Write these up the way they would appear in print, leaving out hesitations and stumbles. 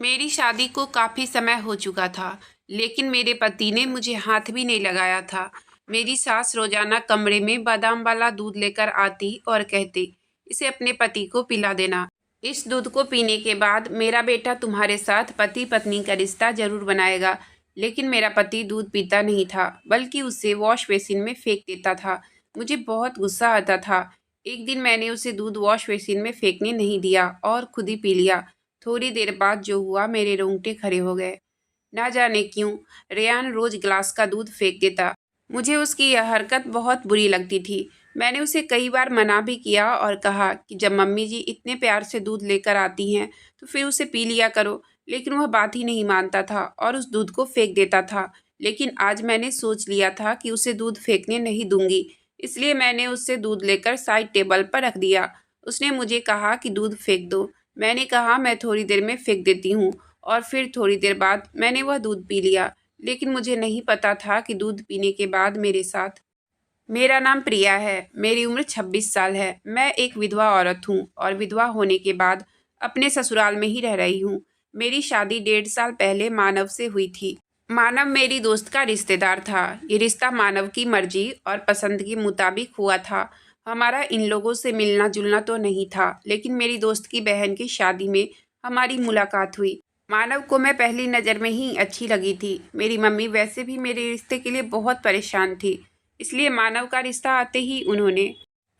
मेरी शादी को काफ़ी समय हो चुका था, लेकिन मेरे पति ने मुझे हाथ भी नहीं लगाया था। मेरी सास रोज़ाना कमरे में बादाम वाला दूध लेकर आती और कहती, "इसे अपने पति को पिला देना। इस दूध को पीने के बाद मेरा बेटा तुम्हारे साथ पति-पत्नी का रिश्ता ज़रूर बनाएगा।" लेकिन मेरा पति दूध पीता नहीं था, बल्कि उसे वॉश बेसिन में फेंक देता था। मुझे बहुत गुस्सा आता था। एक दिन मैंने उसे दूध वॉश बेसिन में फेंकने नहीं दिया और खुद ही पी लिया। थोड़ी देर बाद जो हुआ, मेरे रोंगटे खड़े हो गए। ना जाने क्यों रेयान रोज ग्लास का दूध फेंक देता। मुझे उसकी यह हरकत बहुत बुरी लगती थी। मैंने उसे कई बार मना भी किया और कहा कि जब मम्मी जी इतने प्यार से दूध लेकर आती हैं तो फिर उसे पी लिया करो, लेकिन वह बात ही नहीं मानता था और उस दूध को फेंक देता था। लेकिन आज मैंने सोच लिया था कि उसे दूध फेंकने नहीं दूंगी, इसलिए मैंने उससे दूध लेकर साइड टेबल पर रख दिया। उसने मुझे कहा कि दूध फेंक दो। मैंने कहा मैं थोड़ी देर में फेंक देती हूँ और फिर थोड़ी देर बाद मैंने वह दूध पी लिया। लेकिन मुझे नहीं पता था कि दूध पीने के बाद मेरे साथ। मेरा नाम प्रिया है। मेरी उम्र 26 साल है। मैं एक विधवा औरत हूँ और विधवा होने के बाद अपने ससुराल में ही रह रही हूँ। मेरी शादी 1.5 साल पहले मानव से हुई थी। मानव मेरी दोस्त का रिश्तेदार था। ये रिश्ता मानव की मर्जी और पसंद के मुताबिक हुआ था। हमारा इन लोगों से मिलना जुलना तो नहीं था, लेकिन मेरी दोस्त की बहन की शादी में हमारी मुलाकात हुई। मानव को मैं पहली नज़र में ही अच्छी लगी थी। मेरी मम्मी वैसे भी मेरे रिश्ते के लिए बहुत परेशान थी, इसलिए मानव का रिश्ता आते ही उन्होंने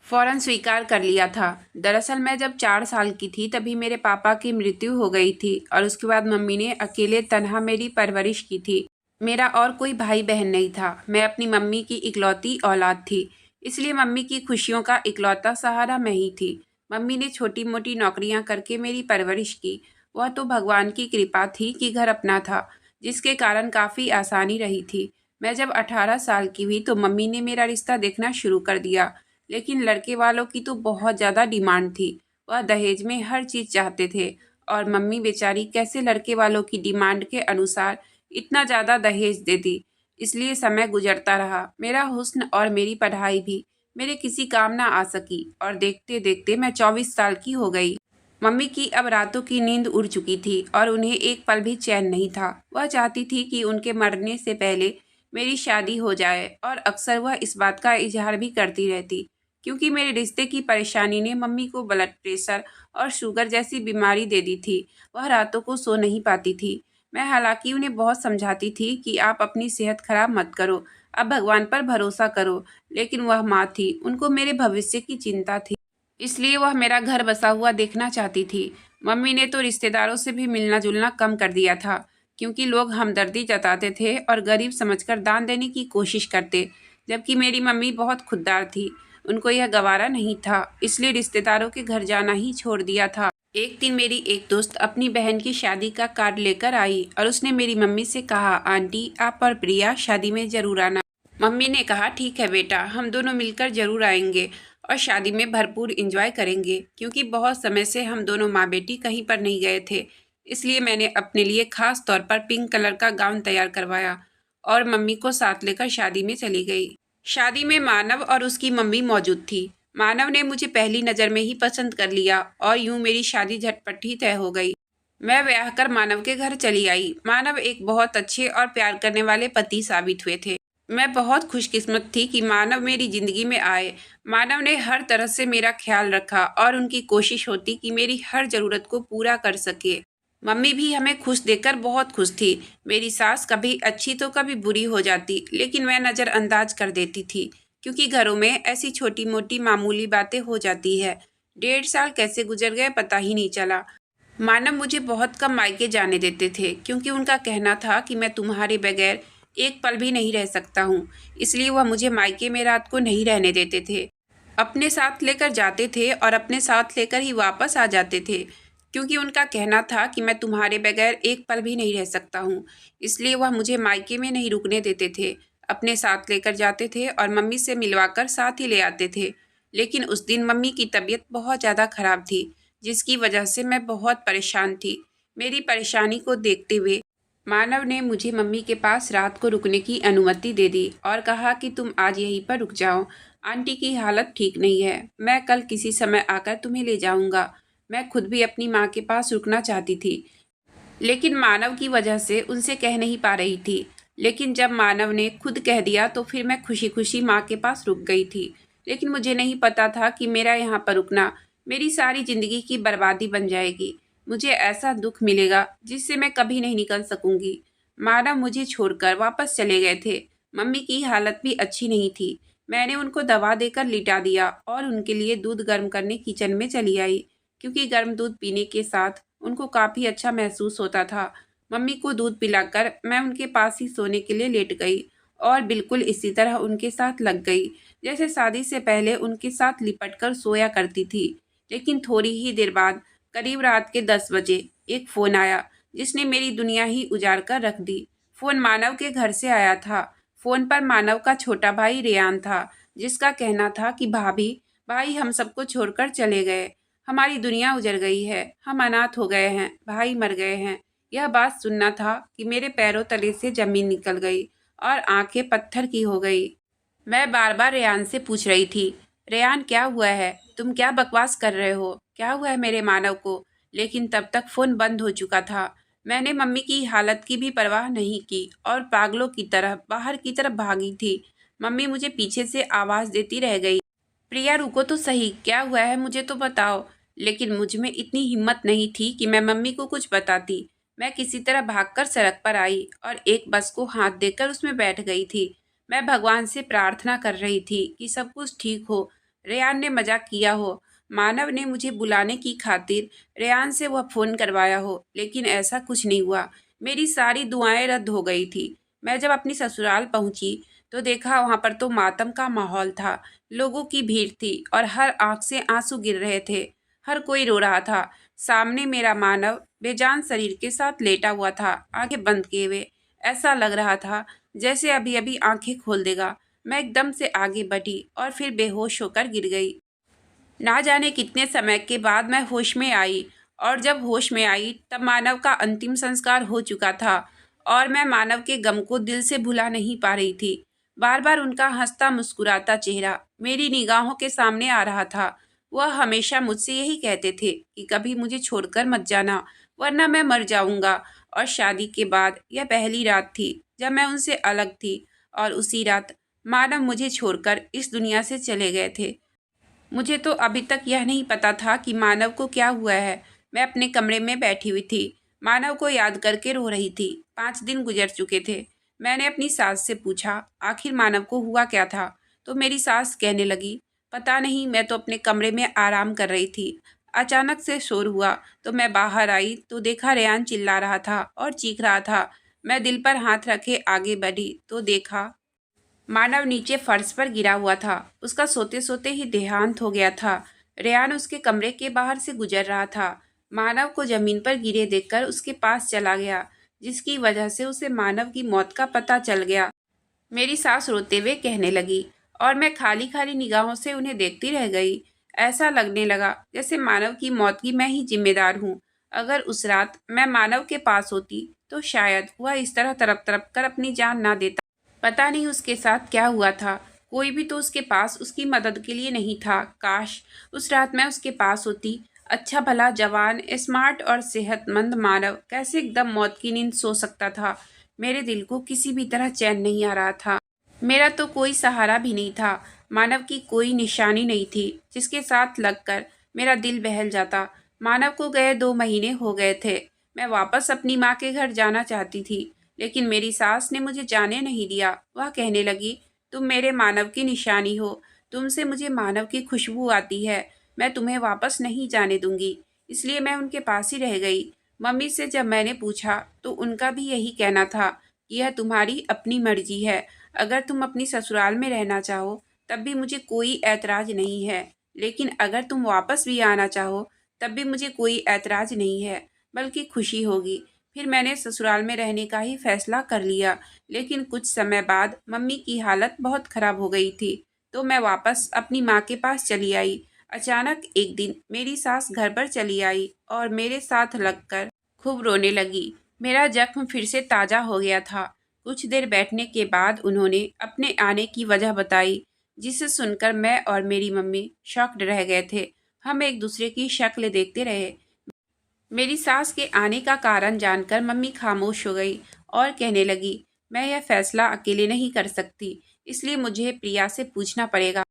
फ़ौरन स्वीकार कर लिया था। दरअसल मैं जब 4 साल की थी तभी मेरे पापा की मृत्यु हो गई थी और उसके बाद मम्मी ने अकेले तनहा मेरी परवरिश की थी। मेरा और कोई भाई बहन नहीं था। मैं अपनी मम्मी की इकलौती औलाद थी, इसलिए मम्मी की खुशियों का इकलौता सहारा मैं ही थी। मम्मी ने छोटी मोटी नौकरियां करके मेरी परवरिश की। वह तो भगवान की कृपा थी कि घर अपना था, जिसके कारण काफ़ी आसानी रही थी। मैं जब 18 साल की हुई तो मम्मी ने मेरा रिश्ता देखना शुरू कर दिया, लेकिन लड़के वालों की तो बहुत ज़्यादा डिमांड थी। वह दहेज में हर चीज़ चाहते थे और मम्मी बेचारी कैसे लड़के वालों की डिमांड के अनुसार इतना ज़्यादा दहेज देती। इसलिए समय गुजरता रहा। मेरा हुस्न और मेरी पढ़ाई भी मेरे किसी काम ना आ सकी और देखते देखते मैं 24 साल की हो गई। मम्मी की अब रातों की नींद उड़ चुकी थी और उन्हें एक पल भी चैन नहीं था। वह चाहती थी कि उनके मरने से पहले मेरी शादी हो जाए और अक्सर वह इस बात का इजहार भी करती रहती, क्योंकि मेरे रिश्ते की परेशानी ने मम्मी को ब्लड प्रेशर और शुगर जैसी बीमारी दे दी थी। वह रातों को सो नहीं पाती थी। मैं हालांकि उन्हें बहुत समझाती थी कि आप अपनी सेहत खराब मत करो, आप भगवान पर भरोसा करो, लेकिन वह माँ थी, उनको मेरे भविष्य की चिंता थी। इसलिए वह मेरा घर बसा हुआ देखना चाहती थी। मम्मी ने तो रिश्तेदारों से भी मिलना जुलना कम कर दिया था, क्योंकि लोग हमदर्दी जताते थे और गरीब समझकर दान देने की कोशिश करते, जबकि मेरी मम्मी बहुत खुददार थी। उनको यह गवारा नहीं था, इसलिए रिश्तेदारों के घर जाना ही छोड़ दिया था। एक दिन मेरी एक दोस्त अपनी बहन की शादी का कार्ड लेकर आई और उसने मेरी मम्मी से कहा, "आंटी, आप और प्रिया शादी में जरूर आना।" मम्मी ने कहा, "ठीक है बेटा, हम दोनों मिलकर जरूर आएंगे और शादी में भरपूर एंजॉय करेंगे।" क्योंकि बहुत समय से हम दोनों माँ बेटी कहीं पर नहीं गए थे, इसलिए मैंने अपने लिए खास तौर पर पिंक कलर का गाउन तैयार करवाया और मम्मी को साथ लेकर शादी में चली गई। शादी में मानव और उसकी मम्मी मौजूद थी। मानव ने मुझे पहली नज़र में ही पसंद कर लिया और यूं मेरी शादी झटपट ही तय हो गई। मैं ब्याह कर मानव के घर चली आई। मानव एक बहुत अच्छे और प्यार करने वाले पति साबित हुए थे। मैं बहुत खुशकिस्मत थी कि मानव मेरी ज़िंदगी में आए। मानव ने हर तरह से मेरा ख्याल रखा और उनकी कोशिश होती कि मेरी हर ज़रूरत को पूरा कर सके। मम्मी भी हमें खुश देखकर बहुत खुश थी। मेरी सास कभी अच्छी तो कभी बुरी हो जाती, लेकिन मैं नज़रअंदाज कर देती थी, क्योंकि घरों में ऐसी छोटी मोटी मामूली बातें हो जाती है। 1.5 साल कैसे गुजर गए पता ही नहीं चला। मानव मुझे बहुत कम मायके जाने देते थे, क्योंकि उनका कहना था कि मैं तुम्हारे बगैर एक पल भी नहीं रह सकता हूँ। इसलिए वह मुझे मायके में रात को नहीं रहने देते थे। अपने साथ लेकर जाते थे और अपने साथ लेकर ही वापस आ जाते थे, क्योंकि उनका कहना था कि मैं तुम्हारे बगैर एक पल भी नहीं रह सकता हूँ। इसलिए वह मुझे मायके में नहीं रुकने देते थे, अपने साथ लेकर जाते थे और मम्मी से मिलवाकर साथ ही ले आते थे। लेकिन उस दिन मम्मी की तबीयत बहुत ज़्यादा खराब थी, जिसकी वजह से मैं बहुत परेशान थी। मेरी परेशानी को देखते हुए मानव ने मुझे मम्मी के पास रात को रुकने की अनुमति दे दी और कहा कि तुम आज यहीं पर रुक जाओ, आंटी की हालत ठीक नहीं है, मैं कल किसी समय आकर तुम्हें ले जाऊंगा। मैं खुद भी अपनी माँ के पास रुकना चाहती थी, लेकिन मानव की वजह से उनसे कह नहीं पा रही थी। लेकिन जब मानव ने खुद कह दिया तो फिर मैं खुशी खुशी माँ के पास रुक गई थी। लेकिन मुझे नहीं पता था कि मेरा यहाँ पर रुकना मेरी सारी ज़िंदगी की बर्बादी बन जाएगी। मुझे ऐसा दुख मिलेगा जिससे मैं कभी नहीं निकल सकूंगी। मानव मुझे छोड़कर वापस चले गए थे। मम्मी की हालत भी अच्छी नहीं थी। मैंने उनको दवा देकर लिटा दिया और उनके लिए दूध गर्म करने किचन में चली आई, क्योंकि गर्म दूध पीने के साथ उनको काफ़ी अच्छा महसूस होता था। मम्मी को दूध पिलाकर मैं उनके पास ही सोने के लिए लेट गई और बिल्कुल इसी तरह उनके साथ लग गई जैसे शादी से पहले उनके साथ लिपट कर सोया करती थी। लेकिन थोड़ी ही देर बाद, करीब रात के 10 बजे, एक फ़ोन आया जिसने मेरी दुनिया ही उजाड़ कर रख दी। फ़ोन मानव के घर से आया था। फ़ोन पर मानव का छोटा भाई रेयान था, जिसका कहना था कि भाभी, भाई हम सबको छोड़कर चले गए। हमारी दुनिया उजड़ गई है, हम अनाथ हो गए हैं, भाई मर गए हैं। यह बात सुनना था कि मेरे पैरों तले से जमीन निकल गई और आंखें पत्थर की हो गई। मैं बार बार रेयान से पूछ रही थी, रेयान क्या हुआ है? तुम क्या बकवास कर रहे हो? क्या हुआ है मेरे मानव को? लेकिन तब तक फ़ोन बंद हो चुका था। मैंने मम्मी की हालत की भी परवाह नहीं की और पागलों की तरह बाहर की तरफ भागी थी। मम्मी मुझे पीछे से आवाज़ देती रह गई, प्रिया रुको तो सही, क्या हुआ है मुझे तो बताओ। लेकिन मुझ में इतनी हिम्मत नहीं थी कि मैं मम्मी को कुछ बताती। मैं किसी तरह भागकर सड़क पर आई और एक बस को हाथ देकर उसमें बैठ गई थी। मैं भगवान से प्रार्थना कर रही थी कि सब कुछ ठीक हो, रेयान ने मजाक किया हो, मानव ने मुझे बुलाने की खातिर रेयान से वह फ़ोन करवाया हो, लेकिन ऐसा कुछ नहीं हुआ। मेरी सारी दुआएं रद्द हो गई थी। मैं जब अपनी ससुराल पहुंची तो देखा वहां पर तो मातम का माहौल था। लोगों की भीड़ थी और हर आंख से आंसू गिर रहे थे। हर कोई रो रहा था। सामने मेरा मानव बेजान शरीर के साथ लेटा हुआ था, आंखें बंद किए हुए। ऐसा लग रहा था जैसे अभी अभी आंखें खोल देगा। मैं एकदम से आगे बढ़ी और फिर बेहोश होकर गिर गई। ना जाने कितने समय के बाद मैं होश में आई, और जब होश में आई तब मानव का अंतिम संस्कार हो चुका था और मैं मानव के गम को दिल से भुला नहीं पा रही थी। बार बार उनका हंसता मुस्कुराता चेहरा मेरी निगाहों के सामने आ रहा था। वह हमेशा मुझसे यही कहते थे कि कभी मुझे छोड़कर मत जाना, वरना मैं मर जाऊंगा। और शादी के बाद यह पहली रात थी जब मैं उनसे अलग थी, और उसी रात मानव मुझे छोड़कर इस दुनिया से चले गए थे। मुझे तो अभी तक यह नहीं पता था कि मानव को क्या हुआ है। मैं अपने कमरे में बैठी हुई थी, मानव को याद करके रो रही थी। 5 दिन गुजर चुके थे। मैंने अपनी सास से पूछा, आखिर मानव को हुआ क्या था? तो मेरी सास कहने लगी, पता नहीं, मैं तो अपने कमरे में आराम कर रही थी। अचानक से शोर हुआ तो मैं बाहर आई तो देखा रेयान चिल्ला रहा था और चीख रहा था। मैं दिल पर हाथ रखे आगे बढ़ी तो देखा मानव नीचे फर्श पर गिरा हुआ था। उसका सोते सोते ही देहांत हो गया था। रेयान उसके कमरे के बाहर से गुजर रहा था। मानव को जमीन पर गिरे देखकर उसके पास चला गया, जिसकी वजह से उसे मानव की मौत का पता चल गया। मेरी सास रोते हुए कहने लगी और मैं खाली खाली निगाहों से उन्हें देखती रह गई। ऐसा लगने लगा जैसे मानव की मौत की मैं ही जिम्मेदार हूँ। अगर उस रात मैं मानव के पास होती तो शायद वह इस तरह तड़प तड़प कर अपनी जान ना देता। पता नहीं उसके साथ क्या हुआ था। कोई भी तो उसके पास उसकी मदद के लिए नहीं था। काश उस रात मैं उसके पास होती। अच्छा भला जवान, स्मार्ट और सेहतमंद मानव कैसे एकदम मौत की नींद सो सकता था। मेरे दिल को किसी भी तरह चैन नहीं आ रहा था। मेरा तो कोई सहारा भी नहीं था। मानव की कोई निशानी नहीं थी जिसके साथ लगकर मेरा दिल बहल जाता। मानव को गए 2 महीने हो गए थे। मैं वापस अपनी माँ के घर जाना चाहती थी, लेकिन मेरी सास ने मुझे जाने नहीं दिया। वह कहने लगी, तुम मेरे मानव की निशानी हो, तुमसे मुझे मानव की खुशबू आती है, मैं तुम्हें वापस नहीं जाने दूंगी। इसलिए मैं उनके पास ही रह गई। मम्मी से जब मैंने पूछा तो उनका भी यही कहना था कि यह तुम्हारी अपनी मर्जी है। अगर तुम अपनी ससुराल में रहना चाहो तब भी मुझे कोई ऐतराज नहीं है, लेकिन अगर तुम वापस भी आना चाहो तब भी मुझे कोई ऐतराज नहीं है, बल्कि खुशी होगी। फिर मैंने ससुराल में रहने का ही फैसला कर लिया। लेकिन कुछ समय बाद मम्मी की हालत बहुत खराब हो गई थी, तो मैं वापस अपनी माँ के पास चली आई। अचानक एक दिन मेरी सास घर पर चली आई और मेरे साथ लगकर खूब रोने लगी। मेरा जख्म फिर से ताज़ा हो गया था। कुछ देर बैठने के बाद उन्होंने अपने आने की वजह बताई, जिसे सुनकर मैं और मेरी मम्मी शॉक्ड रह गए थे। हम एक दूसरे की शक्ल देखते रहे। मेरी सास के आने का कारण जानकर मम्मी खामोश हो गई और कहने लगी, मैं यह फैसला अकेले नहीं कर सकती, इसलिए मुझे प्रिया से पूछना पड़ेगा।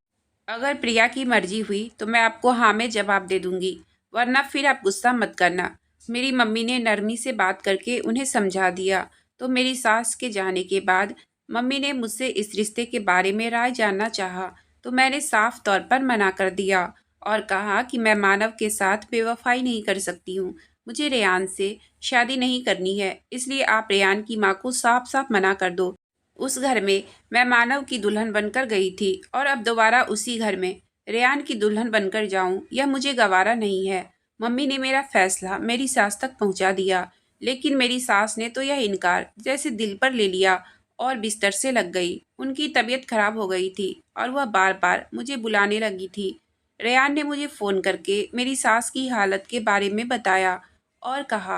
अगर प्रिया की मर्जी हुई तो मैं आपको हाँ में जवाब दे दूंगी, वरना फिर आप गुस्सा मत करना। मेरी मम्मी ने नरमी से बात करके उन्हें समझा दिया। तो मेरी सास के जाने के बाद मम्मी ने मुझसे इस रिश्ते के बारे में राय जानना चाहा, तो मैंने साफ तौर पर मना कर दिया और कहा कि मैं मानव के साथ बेवफाई नहीं कर सकती हूँ। मुझे रेयान से शादी नहीं करनी है, इसलिए आप रेयान की माँ को साफ साफ मना कर दो। उस घर में मैं मानव की दुल्हन बनकर गई थी और अब दोबारा उसी घर में रेयान की दुल्हन बनकर जाऊं, यह मुझे गवारा नहीं है। मम्मी ने मेरा फैसला मेरी सास तक पहुंचा दिया, लेकिन मेरी सास ने तो यह इनकार जैसे दिल पर ले लिया और बिस्तर से लग गई। उनकी तबीयत खराब हो गई थी और वह बार बार मुझे बुलाने लगी थी। रेयान ने मुझे फ़ोन करके मेरी सास की हालत के बारे में बताया और कहा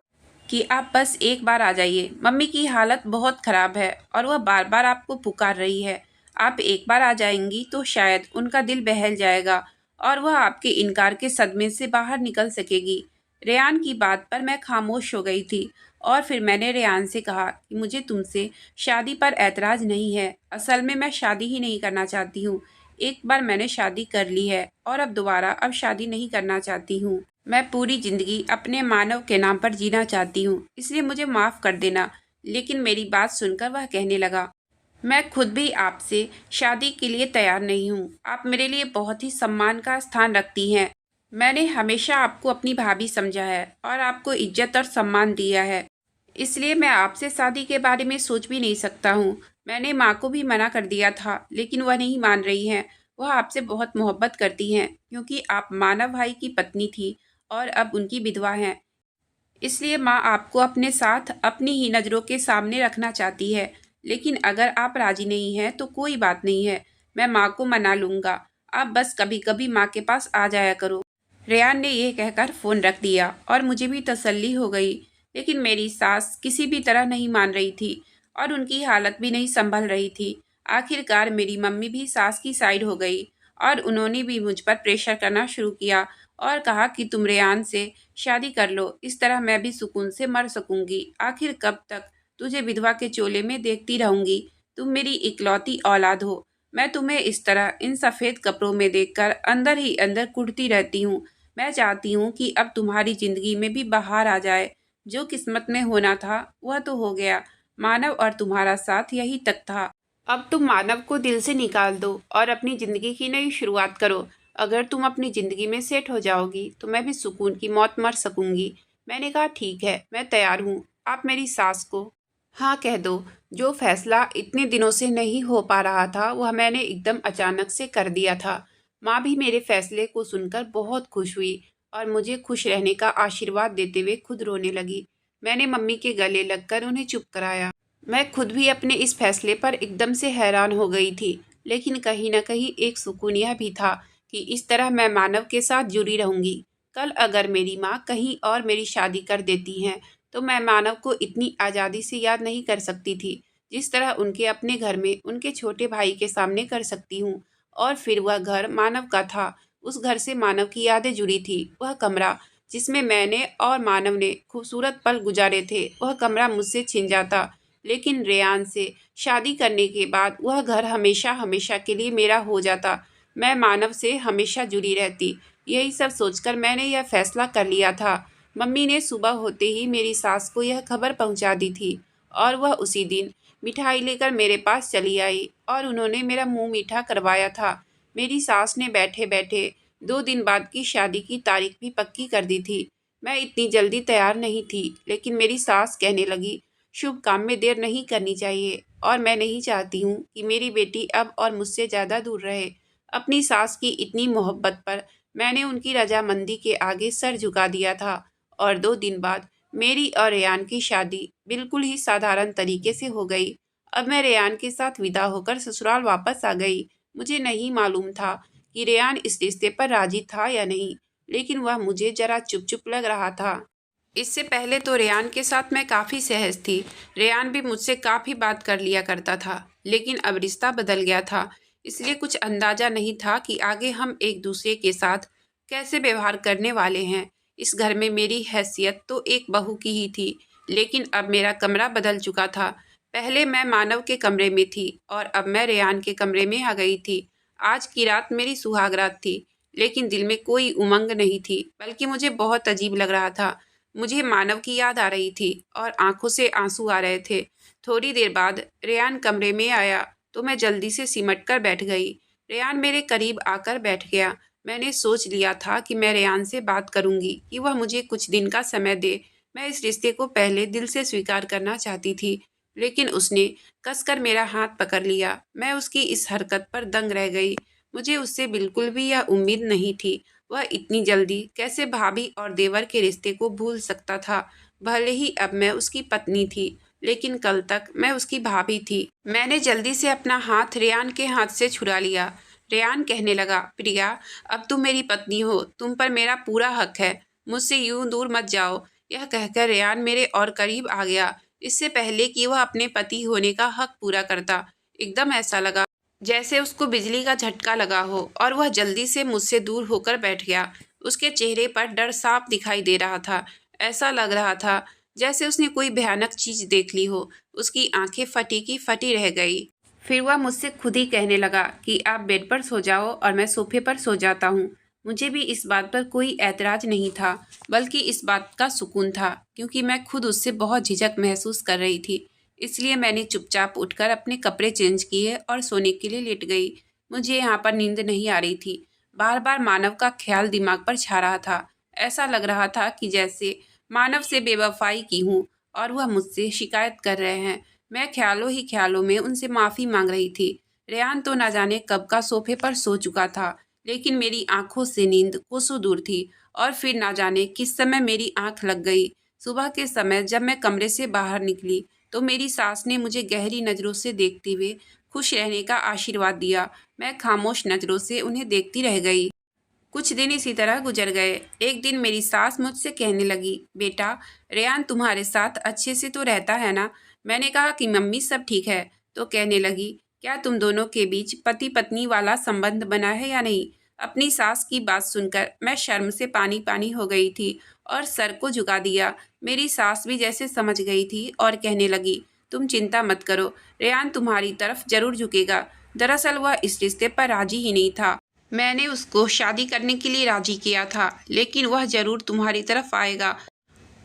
कि आप बस एक बार आ जाइए, मम्मी की हालत बहुत ख़राब है और वह बार बार आपको पुकार रही है। आप एक बार आ जाएंगी तो शायद उनका दिल बहल जाएगा और वह आपके इनकार के सदमे से बाहर निकल सकेगी। रेयान की बात पर मैं खामोश हो गई थी और फिर मैंने रेयान से कहा कि मुझे तुमसे शादी पर ऐतराज़ नहीं है। असल में मैं शादी ही नहीं करना चाहती हूँ। एक बार मैंने शादी कर ली है और अब शादी नहीं करना चाहती हूँ। मैं पूरी ज़िंदगी अपने मानव के नाम पर जीना चाहती हूँ, इसलिए मुझे माफ़ कर देना। लेकिन मेरी बात सुनकर वह कहने लगा, मैं खुद भी आपसे शादी के लिए तैयार नहीं हूँ। आप मेरे लिए बहुत ही सम्मान का स्थान रखती हैं। मैंने हमेशा आपको अपनी भाभी समझा है और आपको इज्जत और सम्मान दिया है, इसलिए मैं आपसे शादी के बारे में सोच भी नहीं सकता हूँ। मैंने माँ को भी मना कर दिया था, लेकिन वह नहीं मान रही हैं। वह आपसे बहुत मोहब्बत करती हैं, क्योंकि आप मानव भाई की पत्नी थी और अब उनकी विधवा हैं। इसलिए माँ आपको अपने साथ अपनी ही नज़रों के सामने रखना चाहती है। लेकिन अगर आप राजी नहीं हैं तो कोई बात नहीं है, मैं माँ को मना लूँगा। आप बस कभी कभी माँ के पास आ जाया करो। रेयान ने यह कहकर फ़ोन रख दिया और मुझे भी तसल्ली हो गई। लेकिन मेरी सास किसी भी तरह नहीं मान रही थी और उनकी हालत भी नहीं संभल रही थी। आखिरकार मेरी मम्मी भी सास की साइड हो गई और उन्होंने भी मुझ पर प्रेशर करना शुरू किया और कहा कि तुम रेयान से शादी कर लो, इस तरह मैं भी सुकून से मर सकूंगी। आखिर कब तक तुझे विधवा के चोले में देखती रहूंगी? तुम मेरी इकलौती औलाद हो। मैं तुम्हें इस तरह इन सफ़ेद कपड़ों में देखकर अंदर ही अंदर कुढ़ती रहती हूँ। मैं चाहती हूँ कि अब तुम्हारी ज़िंदगी में भी बहार आ जाए। जो किस्मत में होना था वह तो हो गया। मानव और तुम्हारा साथ यही तक था। अब तुम मानव को दिल से निकाल दो और अपनी ज़िंदगी की नई शुरुआत करो। अगर तुम अपनी ज़िंदगी में सेट हो जाओगी तो मैं भी सुकून की मौत मर सकूंगी। मैंने कहा, ठीक है, मैं तैयार हूँ। आप मेरी सास को हाँ कह दो। जो फैसला इतने दिनों से नहीं हो पा रहा था वह मैंने एकदम अचानक से कर दिया था। माँ भी मेरे फैसले को सुनकर बहुत खुश हुई और मुझे खुश रहने का आशीर्वाद देते हुए खुद रोने लगी। मैंने मम्मी के गले लगकर उन्हें चुप कराया। मैं खुद भी अपने इस फैसले पर एकदम से हैरान हो गई थी, लेकिन कहीं न कहीं एक सुकून यह भी था कि इस तरह मैं मानव के साथ जुड़ी रहूंगी। कल अगर मेरी माँ कहीं और मेरी शादी कर देती हैं तो मैं मानव को इतनी आज़ादी से याद नहीं कर सकती थी, जिस तरह उनके अपने घर में उनके छोटे भाई के सामने कर सकती हूँ। और फिर वह घर मानव का था। उस घर से मानव की यादें जुड़ी थी। वह कमरा जिसमें मैंने और मानव ने खूबसूरत पल गुजारे थे, वह कमरा मुझसे छिन जाता। लेकिन रेयान से शादी करने के बाद वह घर हमेशा हमेशा के लिए मेरा हो जाता। मैं मानव से हमेशा जुड़ी रहती। यही सब सोचकर मैंने यह फैसला कर लिया था। मम्मी ने सुबह होते ही मेरी सास को यह खबर पहुंचा दी थी और वह उसी दिन मिठाई लेकर मेरे पास चली आई और उन्होंने मेरा मुंह मीठा करवाया था। मेरी सास ने बैठे बैठे 2 दिन बाद की शादी की तारीख भी पक्की कर दी थी। मैं इतनी जल्दी तैयार नहीं थी, लेकिन मेरी सास कहने लगी, शुभ काम में देर नहीं करनी चाहिए और मैं नहीं चाहती हूँ कि मेरी बेटी अब और मुझसे ज़्यादा दूर रहे। अपनी सास की इतनी मोहब्बत पर मैंने उनकी रजामंदी के आगे सर झुका दिया था और 2 दिन बाद मेरी और रेयान की शादी बिल्कुल ही साधारण तरीके से हो गई। अब मैं रेयान के साथ विदा होकर ससुराल वापस आ गई। मुझे नहीं मालूम था कि रेयान इस रिश्ते पर राजी था या नहीं, लेकिन वह मुझे जरा चुप चुप लग रहा था। इससे पहले तो रेयान के साथ मैं काफ़ी सहज थी। रेयान भी मुझसे काफ़ी बात कर लिया करता था, लेकिन अब रिश्ता बदल गया था, इसलिए कुछ अंदाज़ा नहीं था कि आगे हम एक दूसरे के साथ कैसे व्यवहार करने वाले हैं। इस घर में मेरी हैसियत तो एक बहू की ही थी, लेकिन अब मेरा कमरा बदल चुका था। पहले मैं मानव के कमरे में थी और अब मैं रेयान के कमरे में आ गई थी। आज की रात मेरी सुहाग रात थी, लेकिन दिल में कोई उमंग नहीं थी, बल्कि मुझे बहुत अजीब लग रहा था। मुझे मानव की याद आ रही थी और आंखों से आंसू आ रहे थे। थोड़ी देर बाद रेयान कमरे में आया तो मैं जल्दी से सिमट कर बैठ गई। रेयान मेरे करीब आकर बैठ गया। मैंने सोच लिया था कि मैं रेयान से बात करूंगी कि वह मुझे कुछ दिन का समय दे। मैं इस रिश्ते को पहले दिल से स्वीकार करना चाहती थी, लेकिन उसने कसकर मेरा हाथ पकड़ लिया। मैं उसकी इस हरकत पर दंग रह गई। मुझे उससे बिल्कुल भी यह उम्मीद नहीं थी। वह इतनी जल्दी कैसे भाभी और देवर के रिश्ते को भूल सकता था। भले ही अब मैं उसकी पत्नी थी, लेकिन कल तक मैं उसकी भाभी थी। मैंने जल्दी से अपना हाथ रेयान के हाथ से छुड़ा लिया। रेयान कहने लगा, प्रिया, अब तुम मेरी पत्नी हो, तुम पर मेरा पूरा हक है, मुझसे यूं दूर मत जाओ। यह कहकर रेयान मेरे और करीब आ गया, इससे पहले कि वह अपने पति होने का हक पूरा करता। एकदम ऐसा लगा जैसे उसको बिजली का झटका लगा हो और वह जल्दी से मुझसे दूर होकर बैठ गया। उसके चेहरे पर डर साफ दिखाई दे रहा था। ऐसा लग रहा था जैसे उसने कोई भयानक चीज देख ली हो। उसकी आंखें फटी की फटी रह गई। फिर वह मुझसे खुद ही कहने लगा कि आप बेड पर सो जाओ और मैं सोफे पर सो जाता हूँ। मुझे भी इस बात पर कोई ऐतराज नहीं था, बल्कि इस बात का सुकून था, क्योंकि मैं खुद उससे बहुत झिझक महसूस कर रही थी। इसलिए मैंने चुपचाप उठकर अपने कपड़े चेंज किए और सोने के लिए लेट गई। मुझे यहाँ पर नींद नहीं आ रही थी। बार बार मानव का ख्याल दिमाग पर छा रहा था। ऐसा लग रहा था कि जैसे मानव से बेवफाई की हूँ और वह मुझसे शिकायत कर रहे हैं। मैं ख्यालों ही ख्यालों में उनसे माफ़ी मांग रही थी। रेयान तो ना जाने कब का सोफे पर सो चुका था, लेकिन मेरी आंखों से नींद कोसों दूर थी। और फिर ना जाने किस समय मेरी आंख लग गई। सुबह के समय जब मैं कमरे से बाहर निकली तो मेरी सास ने मुझे गहरी नज़रों से देखते हुए खुश रहने का आशीर्वाद दिया। मैं खामोश नज़रों से उन्हें देखती रह गई। कुछ दिन इसी तरह गुजर गए। एक दिन मेरी सास मुझसे कहने लगी, बेटा, रेयान तुम्हारे साथ अच्छे से तो रहता है ना? मैंने कहा कि मम्मी सब ठीक है। तो कहने लगी, क्या तुम दोनों के बीच पति पत्नी वाला संबंध बना है या नहीं? अपनी सास की बात सुनकर मैं शर्म से पानी पानी हो गई थी और सर को झुका दिया। मेरी सास भी जैसे समझ गई थी और कहने लगी, तुम चिंता मत करो, रेयान तुम्हारी तरफ जरूर झुकेगा। दरअसल वह इस रिश्ते पर राजी ही नहीं था। मैंने उसको शादी करने के लिए राजी किया था, लेकिन वह जरूर तुम्हारी तरफ आएगा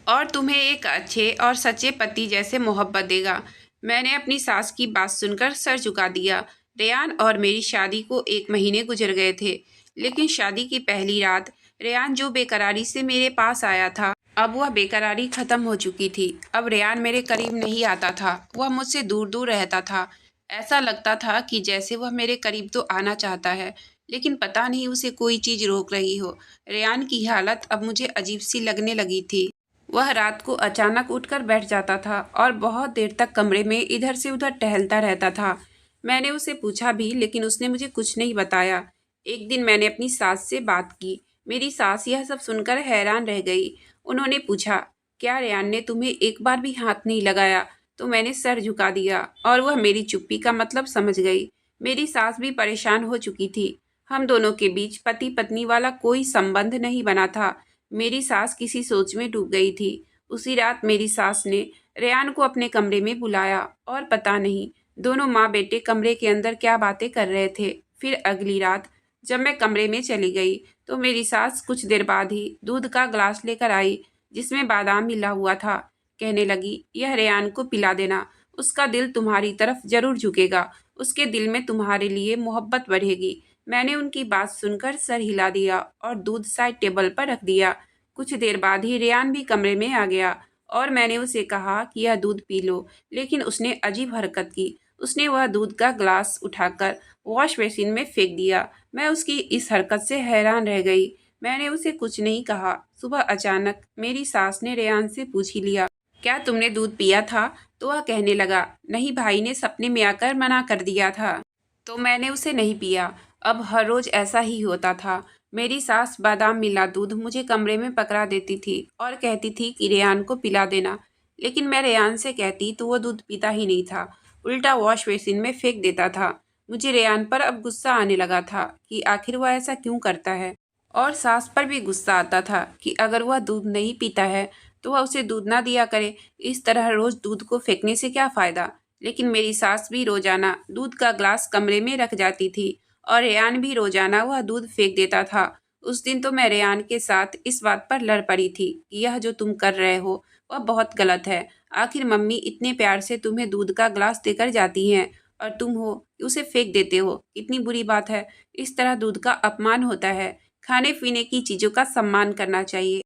और तुम्हें एक अच्छे और सच्चे पति जैसे मोहब्बत देगा। मैंने अपनी सास की बात सुनकर सर झुका दिया। रेयान और मेरी शादी को 1 महीने गुजर गए थे, लेकिन शादी की पहली रात रेयान जो बेकरारी से मेरे पास आया था, अब वह बेकरारी खत्म हो चुकी थी। अब रेयान मेरे करीब नहीं आता था, वह मुझसे दूर दूर रहता था। ऐसा लगता था कि जैसे वह मेरे करीब तो आना चाहता है, लेकिन पता नहीं उसे कोई चीज रोक रही हो। रेयान की हालत अब मुझे अजीब सी लगने लगी थी। वह रात को अचानक उठकर बैठ जाता था और बहुत देर तक कमरे में इधर से उधर टहलता रहता था। मैंने उसे पूछा भी, लेकिन उसने मुझे कुछ नहीं बताया। एक दिन मैंने अपनी सास से बात की। मेरी सास यह सब सुनकर हैरान रह गई। उन्होंने पूछा, क्या रेयान ने तुम्हें एक बार भी हाथ नहीं लगाया? तो मैंने सर झुका दिया और वह मेरी चुप्पी का मतलब समझ गई। मेरी सास भी परेशान हो चुकी थी। हम दोनों के बीच पति पत्नी वाला कोई संबंध नहीं बना था। मेरी सास किसी सोच में डूब गई थी। उसी रात मेरी सास ने रेयान को अपने कमरे में बुलाया और पता नहीं दोनों माँ बेटे कमरे के अंदर क्या बातें कर रहे थे। फिर अगली रात जब मैं कमरे में चली गई तो मेरी सास कुछ देर बाद ही दूध का ग्लास लेकर आई, जिसमें बादाम मिला हुआ था। कहने लगी, यह रेयान को पिला देना, उसका दिल तुम्हारी तरफ जरूर झुकेगा, उसके दिल में तुम्हारे लिए मोहब्बत बढ़ेगी। मैंने उनकी बात सुनकर सर हिला दिया और दूध साइड टेबल पर रख दिया। कुछ देर बाद ही रेयान भी कमरे में आ गया और मैंने उसे कहा कि यह दूध पी लो, लेकिन उसने अजीब हरकत की। उसने वह दूध का ग्लास उठाकर वॉश बेसिन में फेंक दिया। मैं उसकी इस हरकत से हैरान रह गई। मैंने उसे कुछ नहीं कहा। सुबह अचानक मेरी सास ने रेयान से पूछ ही लिया, क्या तुमने दूध पिया था? तो वह कहने लगा, नहीं, भाई ने सपने में आकर मना कर दिया था, तो मैंने उसे नहीं पिया। अब हर रोज ऐसा ही होता था। मेरी सास बादाम मिला दूध मुझे कमरे में पकड़ा देती थी और कहती थी कि रेयान को पिला देना, लेकिन मैं रेयान से कहती तो वो दूध पीता ही नहीं था, उल्टा वॉश बेसिन में फेंक देता था। मुझे रेयान पर अब गुस्सा आने लगा था कि आखिर वह ऐसा क्यों करता है। और सास पर भी गुस्सा आता था कि अगर वह दूध नहीं पीता है तो वह उसे दूध ना दिया करे। इस तरह रोज दूध को फेंकने से क्या फायदा। लेकिन मेरी सास भी रोजाना दूध का ग्लास कमरे में रख जाती थी और रेयान भी रोजाना वह दूध फेंक देता था। उस दिन तो मैं रेयान के साथ इस बात पर लड़ पड़ी थी कि यह जो तुम कर रहे हो वह बहुत गलत है। आखिर मम्मी इतने प्यार से तुम्हें दूध का ग्लास देकर जाती हैं और तुम हो कि उसे फेंक देते हो। कितनी बुरी बात है। इस तरह दूध का अपमान होता है। खाने पीने की चीज़ों का सम्मान करना चाहिए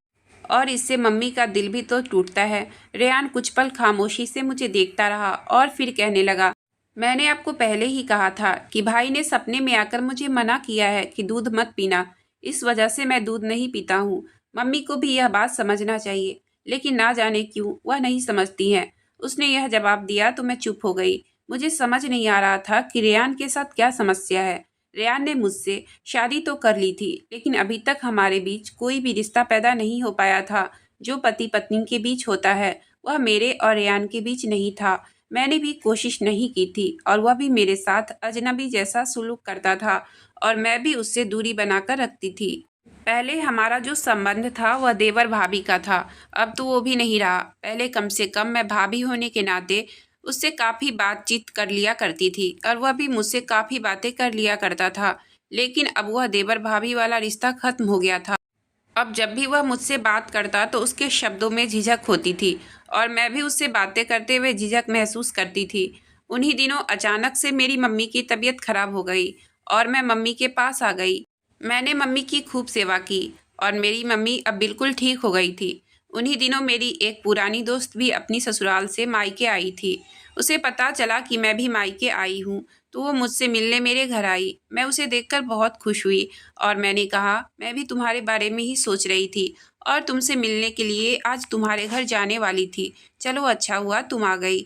और इससे मम्मी का दिल भी तो टूटता है। रेयान कुछ पल खामोशी से मुझे देखता रहा और फिर कहने लगा, मैंने आपको पहले ही कहा था कि भाई ने सपने में आकर मुझे मना किया है कि दूध मत पीना। इस वजह से मैं दूध नहीं पीता हूँ। मम्मी को भी यह बात समझना चाहिए, लेकिन ना जाने क्यों वह नहीं समझती हैं। उसने यह जवाब दिया तो मैं चुप हो गई। मुझे समझ नहीं आ रहा था कि रेयान के साथ क्या समस्या है। रेयान ने मुझसे शादी तो कर ली थी, लेकिन अभी तक हमारे बीच कोई भी रिश्ता पैदा नहीं हो पाया था। जो पति पत्नी के बीच होता है वह मेरे और रेयान के बीच नहीं था। मैंने भी कोशिश नहीं की थी और वह भी मेरे साथ अजनबी जैसा सुलूक करता था और मैं भी उससे दूरी बनाकर रखती थी। पहले हमारा जो संबंध था वह देवर भाभी का था, अब तो वो भी नहीं रहा। पहले कम से कम मैं भाभी होने के नाते उससे काफ़ी बातचीत कर लिया करती थी और वह भी मुझसे काफ़ी बातें कर लिया करता था। लेकिन अब वह देवर भाभी वाला रिश्ता खत्म हो गया था। अब जब भी वह मुझसे बात करता तो उसके शब्दों में झिझक होती थी और मैं भी उससे बातें करते हुए झिझक महसूस करती थी। उन्हीं दिनों अचानक से मेरी मम्मी की तबीयत खराब हो गई और मैं मम्मी के पास आ गई। मैंने मम्मी की खूब सेवा की और मेरी मम्मी अब बिल्कुल ठीक हो गई थी। उन्हीं दिनों मेरी एक पुरानी दोस्त भी अपनी ससुराल से मायके आई थी। उसे पता चला कि मैं भी मायके आई हूँ तो वो मुझसे मिलने मेरे घर आई। मैं उसे देखकर बहुत खुश हुई और मैंने कहा, मैं भी तुम्हारे बारे में ही सोच रही थी और तुमसे मिलने के लिए आज तुम्हारे घर जाने वाली थी। चलो अच्छा हुआ तुम आ गई।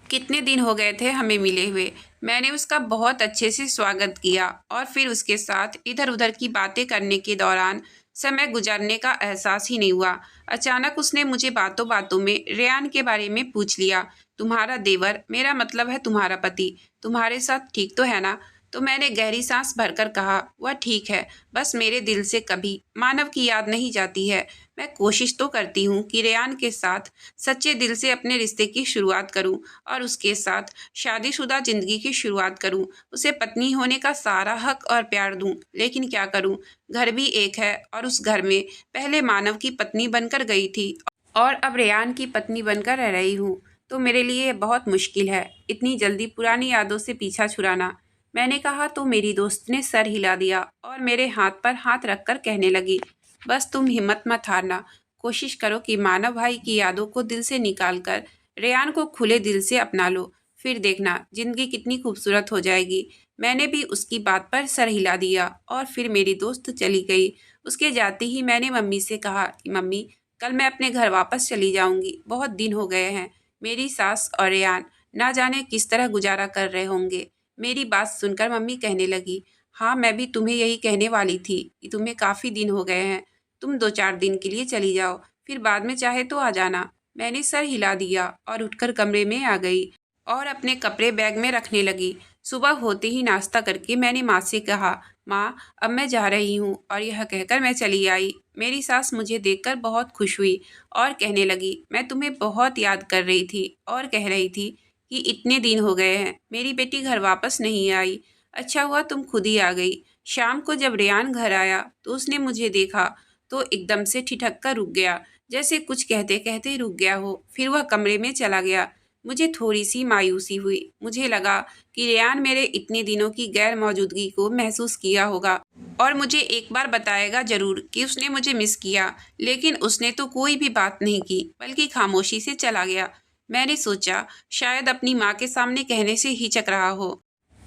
कितने दिन हो गए थे हमें मिले हुए। मैंने उसका बहुत अच्छे से स्वागत किया और फिर उसके साथ इधर उधर की बातें करने के दौरान समय गुजारने का एहसास ही नहीं हुआ। अचानक उसने मुझे बातों बातों में रेयान के बारे में पूछ लिया। तुम्हारा देवर, मेरा मतलब है तुम्हारा पति, तुम्हारे साथ ठीक तो है ना। तो मैंने गहरी सांस भरकर कहा, वह ठीक है, बस मेरे दिल से कभी मानव की याद नहीं जाती है। मैं कोशिश तो करती हूँ कि रेयान के साथ सच्चे दिल से अपने रिश्ते की शुरुआत करूँ और उसके साथ शादीशुदा ज़िंदगी की शुरुआत करूँ। उसे पत्नी होने का सारा हक और प्यार दूँ। लेकिन क्या करूँ, घर भी एक है और उस घर में पहले मानव की पत्नी बनकर गई थी और अब रेयान की पत्नी बनकर रह रही हूँ। तो मेरे लिए ये बहुत मुश्किल है इतनी जल्दी पुरानी यादों से पीछा छुड़ाना। मैंने कहा तो मेरी दोस्त ने सर हिला दिया और मेरे हाथ पर हाथ रखकर कहने लगी, बस तुम हिम्मत मत हारना। कोशिश करो कि मानव भाई की यादों को दिल से निकाल कर रेयान को खुले दिल से अपना लो। फिर देखना ज़िंदगी कितनी खूबसूरत हो जाएगी। मैंने भी उसकी बात पर सर हिला दिया और फिर मेरी दोस्त चली गई। उसके जाते ही मैंने मम्मी से कहा कि मम्मी, कल मैं अपने घर वापस चली जाऊंगी। बहुत दिन हो गए हैं। मेरी सास और रेयान ना जाने किस तरह गुजारा कर रहे होंगे। मेरी बात सुनकर मम्मी कहने लगी, हाँ मैं भी तुम्हें यही कहने वाली थी कि तुम्हें काफ़ी दिन हो गए हैं। तुम 2-4 दिन के लिए चली जाओ, फिर बाद में चाहे तो आ जाना। मैंने सर हिला दिया और उठकर कमरे में आ गई और अपने कपड़े बैग में रखने लगी। सुबह होते ही नाश्ता करके मैंने माँ से कहा, माँ अब मैं जा रही हूँ, और यह कहकर मैं चली आई। मेरी सास मुझे देखकर बहुत खुश हुई और कहने लगी, मैं तुम्हें बहुत याद कर रही थी और कह रही थी कि इतने दिन हो गए हैं मेरी बेटी घर वापस नहीं आई। अच्छा हुआ तुम खुद ही आ गई। शाम को जब रेयान घर आया तो उसने मुझे देखा तो एकदम से ठिठक कर रुक गया, जैसे कुछ कहते कहते रुक गया हो। फिर वह कमरे में चला गया। मुझे थोड़ी सी मायूसी हुई। मुझे लगा कि रेयान मेरे इतने दिनों की गैर मौजूदगी को महसूस किया होगा और मुझे एक बार बताएगा ज़रूर कि उसने मुझे मिस किया। लेकिन उसने तो कोई भी बात नहीं की, बल्कि खामोशी से चला गया। मैंने सोचा शायद अपनी माँ के सामने कहने से हिचक रहा हो।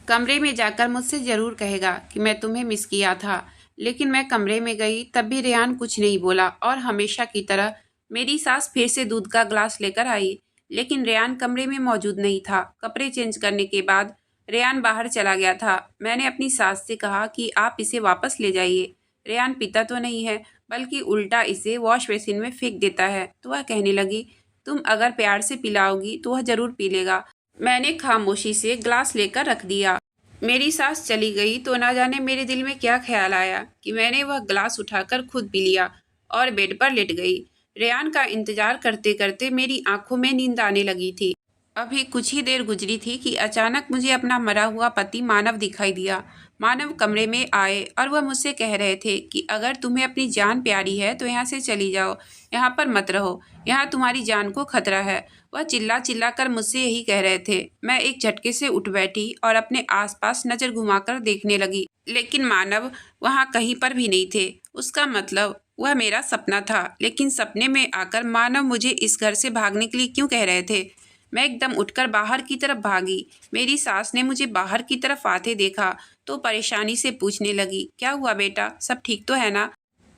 कमरे में जाकर मुझसे ज़रूर कहेगा कि मैं तुम्हें मिस किया था। लेकिन मैं कमरे में गई तब भी रेयान कुछ नहीं बोला और हमेशा की तरह मेरी सास फिर से दूध का ग्लास लेकर आई। लेकिन रेयान कमरे में मौजूद नहीं था। कपड़े चेंज करने के बाद रेयान बाहर चला गया था। मैंने अपनी सास से कहा कि आप इसे वापस ले जाइए। रेयान पीता तो नहीं है, बल्कि उल्टा इसे वॉश बेसिन में फेंक देता है। तो वह कहने लगी, तुम अगर प्यार से पिलाओगी तो वह ज़रूर पी लेगा। मैंने खामोशी से ग्लास लेकर रख दिया। मेरी सास चली गई तो ना जाने मेरे दिल में क्या ख्याल आया कि मैंने वह ग्लास उठाकर खुद पी लिया और बेड पर लेट गई। रेयान का इंतजार करते करते मेरी आंखों में नींद आने लगी थी। अभी कुछ ही देर गुजरी थी कि अचानक मुझे अपना मरा हुआ पति मानव दिखाई दिया। मानव कमरे में आए और वह मुझसे कह रहे थे कि अगर तुम्हें अपनी जान प्यारी है तो यहाँ से चली जाओ, यहाँ पर मत रहो, यहाँ तुम्हारी जान को खतरा है। वह चिल्ला चिल्ला कर मुझसे यही कह रहे थे। मैं एक झटके से उठ बैठी और अपने आसपास नजर घुमाकर देखने लगी, लेकिन मानव वहाँ कहीं पर भी नहीं थे। उसका मतलब वह मेरा सपना था, लेकिन सपने में आकर मानव मुझे इस घर से भागने के लिए क्यों कह रहे थे। मैं एकदम उठकर बाहर की तरफ भागी। मेरी सास ने मुझे बाहर की तरफ आते देखा तो परेशानी से पूछने लगी, क्या हुआ बेटा, सब ठीक तो है ना?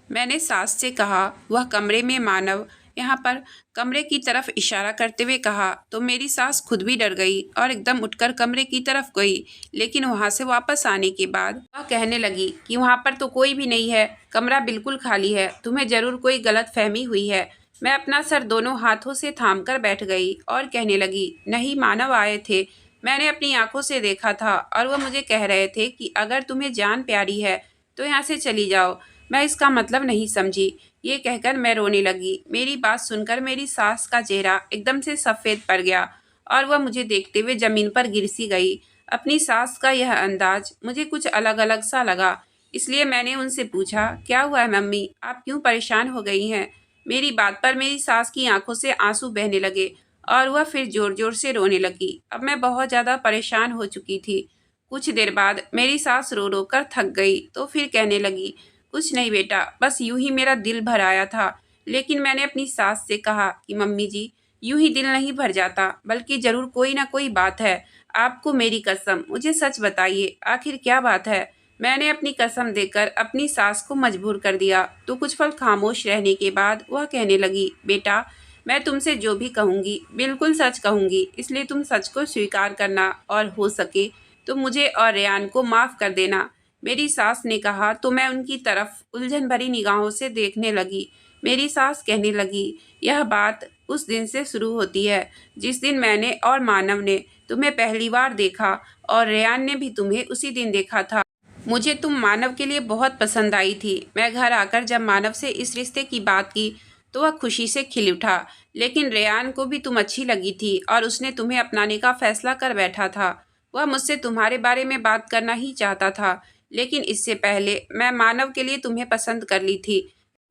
मैंने सास से कहा, वह कमरे में मानव, यहाँ पर कमरे की तरफ इशारा करते हुए कहा तो मेरी सास खुद भी डर गई और एकदम उठकर कमरे की तरफ गई। लेकिन वहाँ से वापस आने के बाद वह कहने लगी कि वहाँ पर तो कोई भी नहीं है, कमरा बिल्कुल खाली है, तुम्हें जरूर कोई गलत फहमी हुई है। मैं अपना सर दोनों हाथों से थाम कर बैठ गई और कहने लगी, नहीं, मानव आए थे, मैंने अपनी आंखों से देखा था और वह मुझे कह रहे थे कि अगर तुम्हें जान प्यारी है तो यहाँ से चली जाओ। मैं इसका मतलब नहीं समझी। ये कहकर मैं रोने लगी। मेरी बात सुनकर मेरी सास का चेहरा एकदम से सफ़ेद पड़ गया और वह मुझे देखते हुए ज़मीन पर गिर सी गई। अपनी सास का यह अंदाज मुझे कुछ अलग अलग सा लगा, इसलिए मैंने उनसे पूछा, क्या हुआ है मम्मी, आप क्यों परेशान हो गई हैं? मेरी बात पर मेरी सास की आंखों से आंसू बहने लगे और वह फिर ज़ोर ज़ोर से रोने लगी। अब मैं बहुत ज़्यादा परेशान हो चुकी थी। कुछ देर बाद मेरी सास रो रो कर थक गई तो फिर कहने लगी, कुछ नहीं बेटा, बस यूं ही मेरा दिल भर आया था। लेकिन मैंने अपनी सास से कहा कि मम्मी जी, यूं ही दिल नहीं भर जाता, बल्कि ज़रूर कोई ना कोई बात है। आपको मेरी कसम, मुझे सच बताइए, आखिर क्या बात है? मैंने अपनी कसम देकर अपनी सास को मजबूर कर दिया तो कुछ पल खामोश रहने के बाद वह कहने लगी, बेटा, मैं तुमसे जो भी कहूँगी बिल्कुल सच कहूँगी, इसलिए तुम सच को स्वीकार करना और हो सके तो मुझे और रेयान को माफ़ कर देना। मेरी सास ने कहा तो मैं उनकी तरफ उलझन भरी निगाहों से देखने लगी। मेरी सास कहने लगी, यह बात उस दिन से शुरू होती है जिस दिन मैंने और मानव ने तुम्हें पहली बार देखा और रेयान ने भी तुम्हें उसी दिन देखा था। मुझे तुम मानव के लिए बहुत पसंद आई थी। मैं घर आकर जब मानव से इस रिश्ते की बात की तो वह खुशी से खिल उठा। लेकिन रेयान को भी तुम अच्छी लगी थी और उसने तुम्हें अपनाने का फैसला कर बैठा था। वह मुझसे तुम्हारे बारे में बात करना ही चाहता था, लेकिन इससे पहले मैं मानव के लिए तुम्हें पसंद कर ली थी।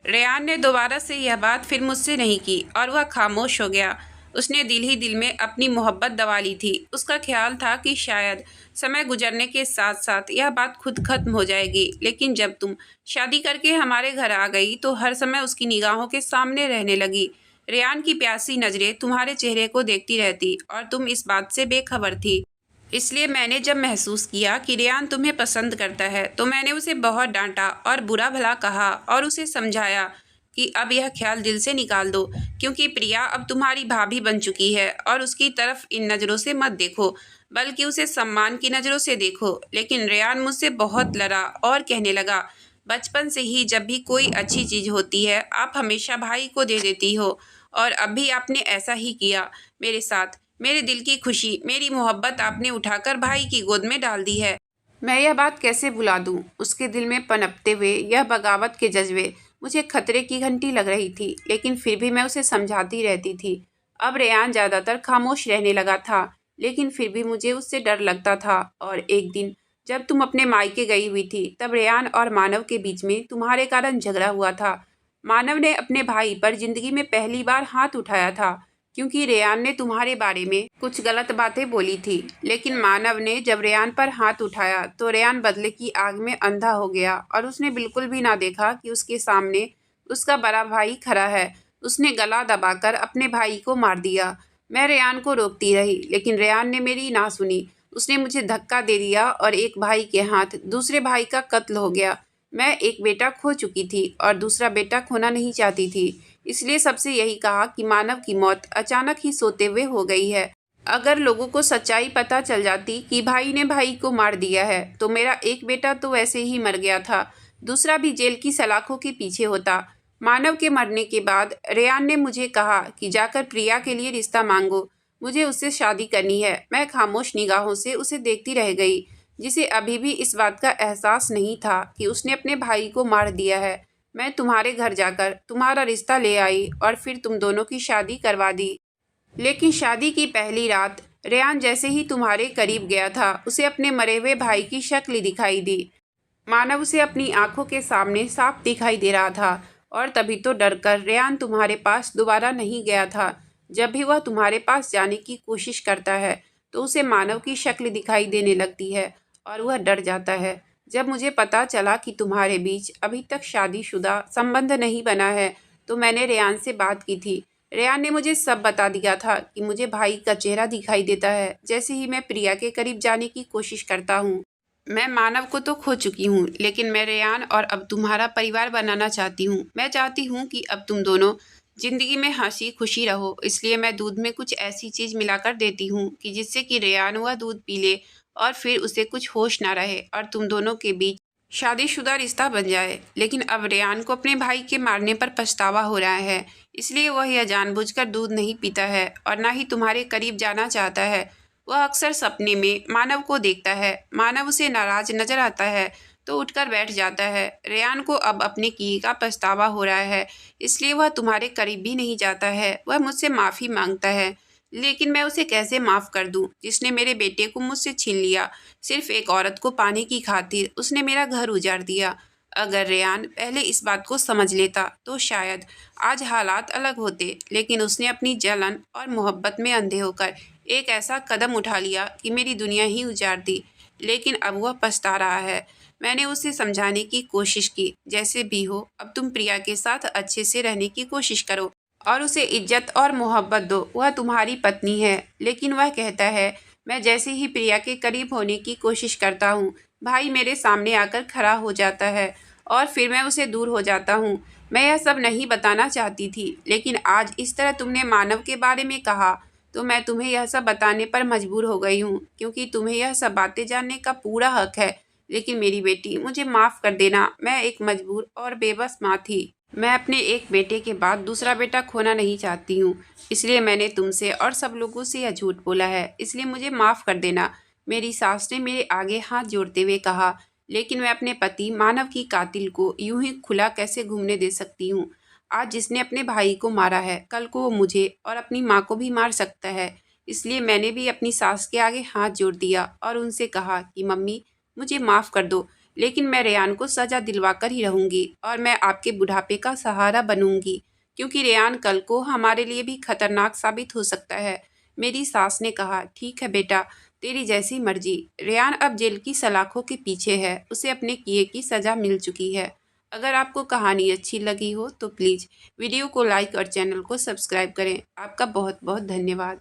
रेयान ने दोबारा से यह बात फिर मुझसे नहीं की और वह खामोश हो गया। उसने दिल ही दिल में अपनी मोहब्बत दबा ली थी। उसका ख्याल था कि शायद समय गुजरने के साथ साथ यह बात खुद खत्म हो जाएगी, लेकिन जब तुम शादी करके हमारे घर आ गई तो हर समय उसकी निगाहों के सामने रहने लगी। रेयान की प्यासी नज़रें तुम्हारे चेहरे को देखती रहती और तुम इस बात से बेखबर थी। इसलिए मैंने जब महसूस किया कि रेयान तुम्हें पसंद करता है तो मैंने उसे बहुत डांटा और बुरा भला कहा और उसे समझाया कि अब यह ख्याल दिल से निकाल दो, क्योंकि प्रिया अब तुम्हारी भाभी बन चुकी है और उसकी तरफ इन नज़रों से मत देखो, बल्कि उसे सम्मान की नज़रों से देखो। लेकिन रेयान मुझसे बहुत लड़ा और कहने लगा, बचपन से ही जब भी कोई अच्छी चीज़ होती है आप हमेशा भाई को दे देती हो और अब भी आपने ऐसा ही किया मेरे साथ। मेरे दिल की खुशी, मेरी मोहब्बत आपने उठाकर भाई की गोद में डाल दी है। मैं यह बात कैसे भुला दूं? उसके दिल में पनपते हुए यह बगावत के जज्बे मुझे खतरे की घंटी लग रही थी, लेकिन फिर भी मैं उसे समझाती रहती थी। अब रेयान ज़्यादातर खामोश रहने लगा था, लेकिन फिर भी मुझे उससे डर लगता था। और एक दिन जब तुम अपने मायके गई हुई थी तब रेयान और मानव के बीच में तुम्हारे कारण झगड़ा हुआ था। मानव ने अपने भाई पर जिंदगी में पहली बार हाथ उठाया था क्योंकि रेयान ने तुम्हारे बारे में कुछ गलत बातें बोली थी। लेकिन मानव ने जब रेयान पर हाथ उठाया तो रेयान बदले की आग में अंधा हो गया और उसने बिल्कुल भी ना देखा कि उसके सामने उसका बड़ा भाई खड़ा है। उसने गला दबाकर अपने भाई को मार दिया। मैं रेयान को रोकती रही, लेकिन रेयान ने मेरी ना सुनी। उसने मुझे धक्का दे दिया और एक भाई के हाथ दूसरे भाई का कत्ल हो गया। मैं एक बेटा खो चुकी थी और दूसरा बेटा खोना नहीं चाहती थी, इसलिए सबसे यही कहा कि मानव की मौत अचानक ही सोते हुए हो गई है। अगर लोगों को सच्चाई पता चल जाती कि भाई ने भाई को मार दिया है तो मेरा एक बेटा तो वैसे ही मर गया था, दूसरा भी जेल की सलाखों के पीछे होता। मानव के मरने के बाद रेयान ने मुझे कहा कि जाकर प्रिया के लिए रिश्ता मांगो, मुझे उससे शादी करनी है। मैं खामोश निगाहों से उसे देखती रह गई। जिसे अभी भी इस बात का एहसास नहीं था कि उसने अपने भाई को मार दिया है। मैं तुम्हारे घर जाकर तुम्हारा रिश्ता ले आई और फिर तुम दोनों की शादी करवा दी। लेकिन शादी की पहली रात रेयान जैसे ही तुम्हारे करीब गया था, उसे अपने मरे हुए भाई की शक्ल दिखाई दी। मानव उसे अपनी आंखों के सामने साफ दिखाई दे रहा था और तभी तो डरकर रेयान तुम्हारे पास दोबारा नहीं गया था। जब भी वह तुम्हारे पास जाने की कोशिश करता है तो उसे मानव की शक्ल दिखाई देने लगती है और वह डर जाता है। जब मुझे पता चला कि तुम्हारे बीच अभी तक शादीशुदा संबंध नहीं बना है तो मैंने रेयान से बात की थी। रेयान ने मुझे सब बता दिया था कि मुझे भाई का चेहरा दिखाई देता है जैसे ही मैं प्रिया के करीब जाने की कोशिश करता हूँ। मैं मानव को तो खो चुकी हूँ, लेकिन मैं रेयान और अब तुम्हारा परिवार बनाना चाहती हूँ। मैं चाहती हूँ कि अब तुम दोनों जिंदगी में हंसी खुशी रहो, इसलिए मैं दूध में कुछ ऐसी चीज़ मिलाकर देती हूँ कि जिससे कि रेयान वह दूध पी ले और फिर उसे कुछ होश ना रहे और तुम दोनों के बीच शादीशुदा रिश्ता बन जाए। लेकिन अब रेयान को अपने भाई के मारने पर पछतावा हो रहा है, इसलिए वह यह जानबूझकर दूध नहीं पीता है और ना ही तुम्हारे करीब जाना चाहता है। वह अक्सर सपने में मानव को देखता है। मानव उसे नाराज नजर आता है तो उठकर बैठ जाता है। रेयान को अब अपने किए का पछतावा हो रहा है, इसलिए वह तुम्हारे करीब भी नहीं जाता है। वह मुझसे माफ़ी मांगता है, लेकिन मैं उसे कैसे माफ़ कर दूं जिसने मेरे बेटे को मुझसे छीन लिया। सिर्फ एक औरत को पाने की खातिर उसने मेरा घर उजाड़ दिया। अगर रेयान पहले इस बात को समझ लेता तो शायद आज हालात अलग होते, लेकिन उसने अपनी जलन और मोहब्बत में अंधे होकर एक ऐसा कदम उठा लिया कि मेरी दुनिया ही उजाड़ दी। लेकिन अब वह पछता रहा है। मैंने उसे समझाने की कोशिश की, जैसे भी हो अब तुम प्रिया के साथ अच्छे से रहने की कोशिश करो और उसे इज्जत और मोहब्बत दो। वह तुम्हारी पत्नी है। लेकिन वह कहता है, मैं जैसे ही प्रिया के करीब होने की कोशिश करता हूँ, भाई मेरे सामने आकर खड़ा हो जाता है और फिर मैं उसे दूर हो जाता हूँ। मैं यह सब नहीं बताना चाहती थी, लेकिन आज इस तरह तुमने मानव के बारे में कहा तो मैं तुम्हें यह सब बताने पर मजबूर हो गई हूँ, क्योंकि तुम्हें यह सब बातें जानने का पूरा हक है। लेकिन मेरी बेटी, मुझे माफ़ कर देना। मैं एक मजबूर और बेबस माँ थी। मैं अपने एक बेटे के बाद दूसरा बेटा खोना नहीं चाहती हूँ, इसलिए मैंने तुमसे और सब लोगों से यह झूठ बोला है। इसलिए मुझे माफ़ कर देना। मेरी सास ने मेरे आगे हाथ जोड़ते हुए कहा। लेकिन मैं अपने पति मानव की कातिल को यूं ही खुला कैसे घूमने दे सकती हूँ। आज जिसने अपने भाई को मारा है, कल को वो मुझे और अपनी माँ को भी मार सकता है। इसलिए मैंने भी अपनी सास के आगे हाथ जोड़ दिया और उनसे कहा कि मम्मी, मुझे माफ़ कर दो, लेकिन मैं रेयान को सज़ा दिलवा कर ही रहूँगी और मैं आपके बुढ़ापे का सहारा बनूँगी, क्योंकि रेयान कल को हमारे लिए भी खतरनाक साबित हो सकता है। मेरी सास ने कहा, ठीक है बेटा, तेरी जैसी मर्जी। रेयान अब जेल की सलाखों के पीछे है। उसे अपने किए की सज़ा मिल चुकी है। अगर आपको कहानी अच्छी लगी हो तो प्लीज़ वीडियो को लाइक और चैनल को सब्सक्राइब करें। आपका बहुत बहुत धन्यवाद।